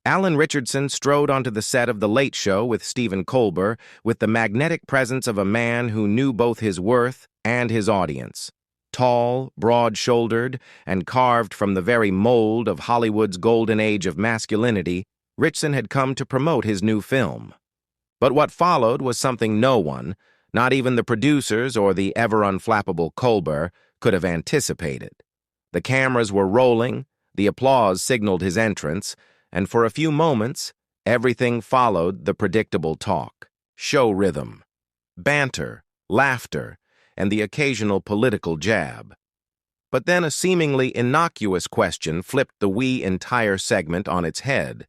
Alan Ritchson strode onto the set of The Late Show with Ritchson Colbert with the magnetic presence of a man who knew both his worth and his audience. Tall, broad-shouldered, and carved from the very mold of Hollywood's golden age of masculinity, Ritchson had come to promote his new film. But what followed was something no one, not even the producers or the ever-unflappable Colbert, could have anticipated. The cameras were rolling, the applause signaled his entrance, and for a few moments, everything followed the predictable talk, show rhythm, banter, laughter, and the occasional political jab. But then a seemingly innocuous question flipped the entire segment on its head.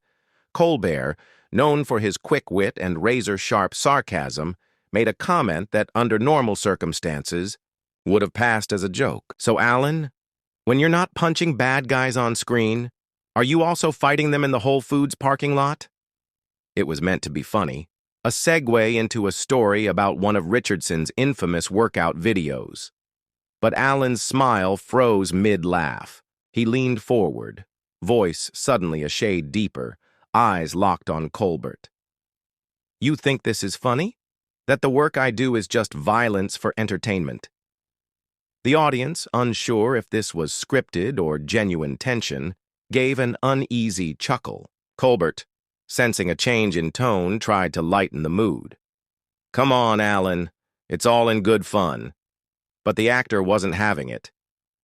Colbert, known for his quick wit and razor-sharp sarcasm, made a comment that, under normal circumstances, would have passed as a joke. "So, Alan, when you're not punching bad guys on screen, are you also fighting them in the Whole Foods parking lot?" It was meant to be funny, a segue into a story about one of Richardson's infamous workout videos. But Alan's smile froze mid-laugh. He leaned forward, voice suddenly a shade deeper, eyes locked on Colbert. "You think this is funny? That the work I do is just violence for entertainment?" The audience, unsure if this was scripted or genuine tension, gave an uneasy chuckle. Colbert, sensing a change in tone, tried to lighten the mood. "Come on, Alan. It's all in good fun." But the actor wasn't having it.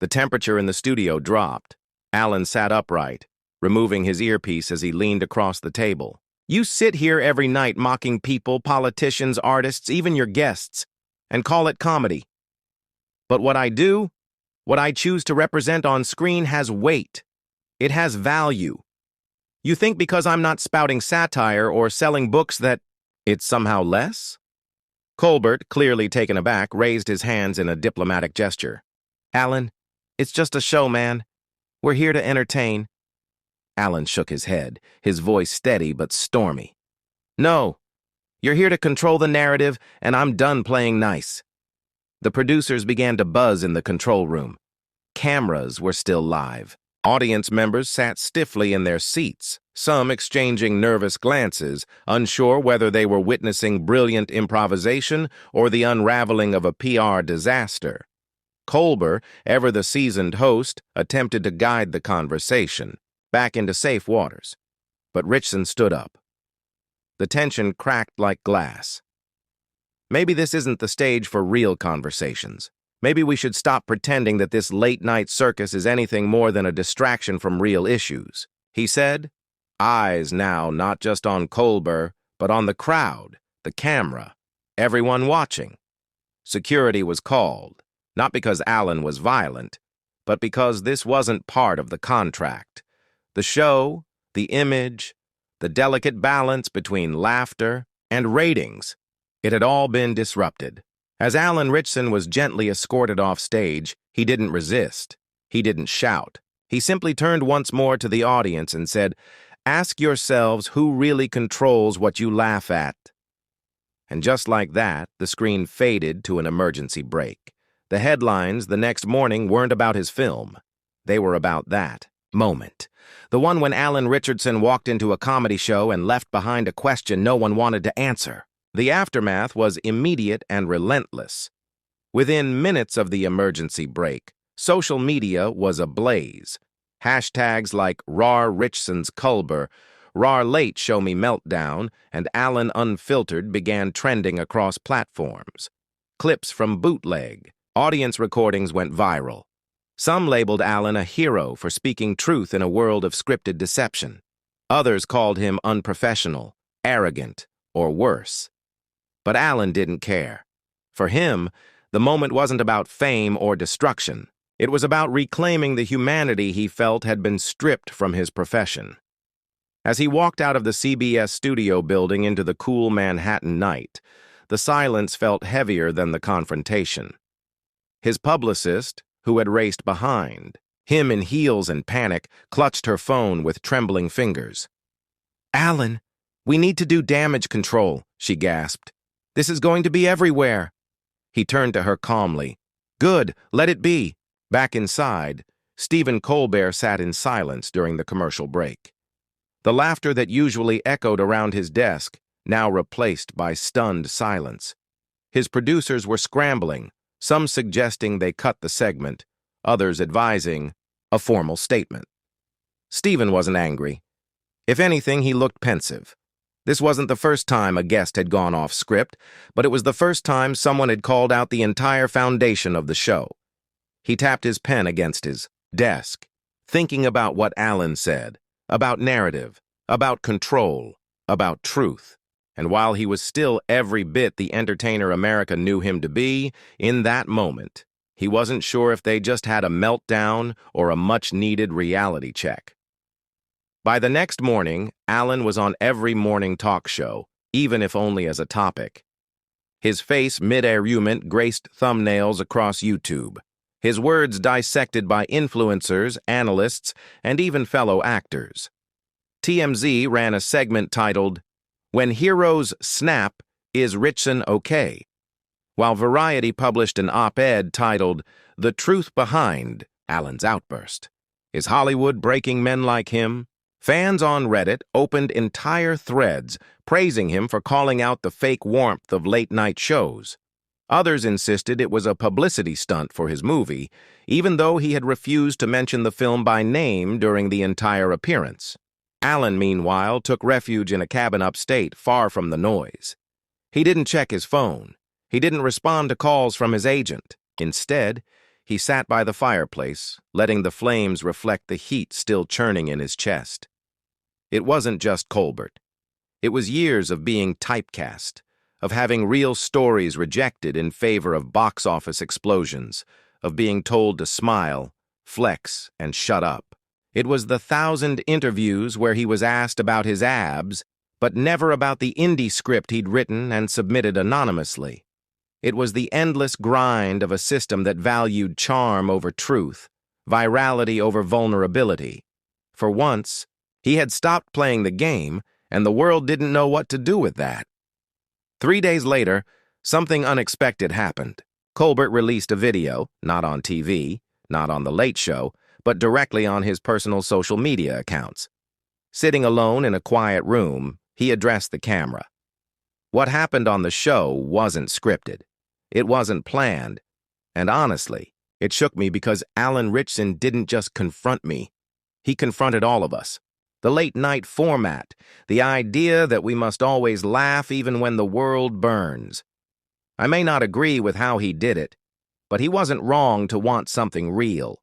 The temperature in the studio dropped. Alan sat upright, removing his earpiece as he leaned across the table. "You sit here every night mocking people, politicians, artists, even your guests, and call it comedy. But what I do, what I choose to represent on screen has weight. It has value. You think because I'm not spouting satire or selling books that it's somehow less?" Colbert, clearly taken aback, raised his hands in a diplomatic gesture. "Alan, it's just a show, man. We're here to entertain." Alan shook his head, his voice steady but stormy. "No, you're here to control the narrative, and I'm done playing nice." The producers began to buzz in the control room. Cameras were still live. Audience members sat stiffly in their seats, some exchanging nervous glances, unsure whether they were witnessing brilliant improvisation or the unraveling of a PR disaster. Colbert, ever the seasoned host, attempted to guide the conversation back into safe waters. But Ritchson stood up. The tension cracked like glass. "Maybe this isn't the stage for real conversations. Maybe we should stop pretending that this late-night circus is anything more than a distraction from real issues," he said, eyes now not just on Colbert, but on the crowd, the camera, everyone watching. Security was called, not because Alan was violent, but because this wasn't part of the contract. The show, the image, the delicate balance between laughter and ratings, it had all been disrupted. As Alan Ritchson was gently escorted off stage, he didn't resist. He didn't shout. He simply turned once more to the audience and said, "Ask yourselves who really controls what you laugh at." And just like that, the screen faded to an emergency break. The headlines the next morning weren't about his film. They were about that moment. The one when Alan Ritchson walked into a comedy show and left behind a question no one wanted to answer. The aftermath was immediate and relentless. Within minutes of the emergency break, social media was ablaze. Hashtags like "Rar Ritchson's Colbert," "Rar Late Show Me Meltdown," and "Alan Unfiltered" began trending across platforms. Clips from Bootleg, audience recordings went viral. Some labeled Alan a hero for speaking truth in a world of scripted deception. Others called him unprofessional, arrogant, or worse. But Alan didn't care. For him, the moment wasn't about fame or destruction. It was about reclaiming the humanity he felt had been stripped from his profession. As he walked out of the CBS studio building into the cool Manhattan night, the silence felt heavier than the confrontation. His publicist, who had raced behind, him in heels and panic, clutched her phone with trembling fingers. "Alan, we need to do damage control," she gasped. "This is going to be everywhere." He turned to her calmly. "Good, let it be." Back inside, Ritchson Colbert sat in silence during the commercial break. The laughter that usually echoed around his desk, now replaced by stunned silence. His producers were scrambling, some suggesting they cut the segment, others advising a formal statement. Stephen wasn't angry. If anything, he looked pensive. This wasn't the first time a guest had gone off script, but it was the first time someone had called out the entire foundation of the show. He tapped his pen against his desk, thinking about what Alan said, about narrative, about control, about truth. And while he was still every bit the entertainer America knew him to be, in that moment, he wasn't sure if they just had a meltdown or a much-needed reality check. By the next morning, Alan was on every morning talk show, even if only as a topic. His face mid-argument graced thumbnails across YouTube, his words dissected by influencers, analysts, and even fellow actors. TMZ ran a segment titled, "When Heroes Snap, Is Ritchson Okay?" while Variety published an op-ed titled, "The Truth Behind Alan's Outburst. Is Hollywood breaking men like him?" Fans on Reddit opened entire threads praising him for calling out the fake warmth of late-night shows. Others insisted it was a publicity stunt for his movie, even though he had refused to mention the film by name during the entire appearance. Alan, meanwhile, took refuge in a cabin upstate, far from the noise. He didn't check his phone. He didn't respond to calls from his agent. Instead, he sat by the fireplace, letting the flames reflect the heat still churning in his chest. It wasn't just Colbert. It was years of being typecast, of having real stories rejected in favor of box office explosions, of being told to smile, flex, and shut up. It was the 1,000 interviews where he was asked about his abs, but never about the indie script he'd written and submitted anonymously. It was the endless grind of a system that valued charm over truth, virality over vulnerability. For once, he had stopped playing the game, and the world didn't know what to do with that. 3 days later, something unexpected happened. Colbert released a video, not on TV, not on The Late Show, but directly on his personal social media accounts. Sitting alone in a quiet room, he addressed the camera. What happened on the show wasn't scripted. It wasn't planned. And honestly, it shook me because Alan Ritchson didn't just confront me. He confronted all of us. The late-night format, the idea that we must always laugh even when the world burns. I may not agree with how he did it, but he wasn't wrong to want something real.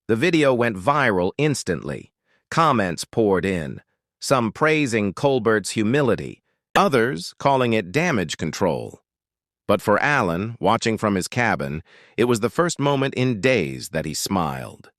The video went viral instantly. Comments poured in, some praising Colbert's humility, others calling it damage control. But for Alan, watching from his cabin, it was the first moment in days that he smiled.